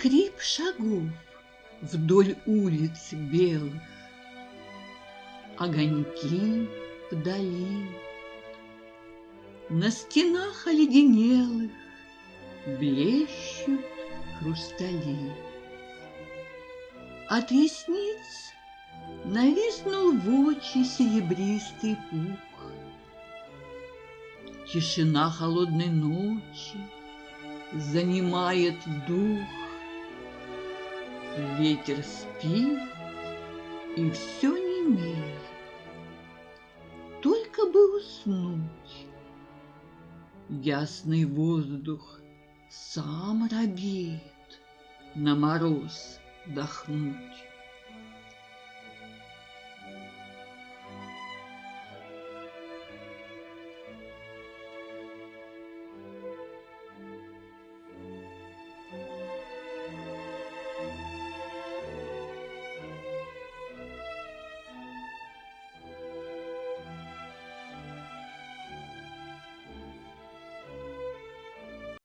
скрип шагов вдоль улиц белых, огоньки вдали. На стенах оледенелых блещут хрустали. От ресниц нависнул в очи серебристый пух. Тишина холодной ночи занимает дух. Ветер спит, и все немеет. Только бы уснуть. Ясный воздух сам робеет на мороз дохнуть.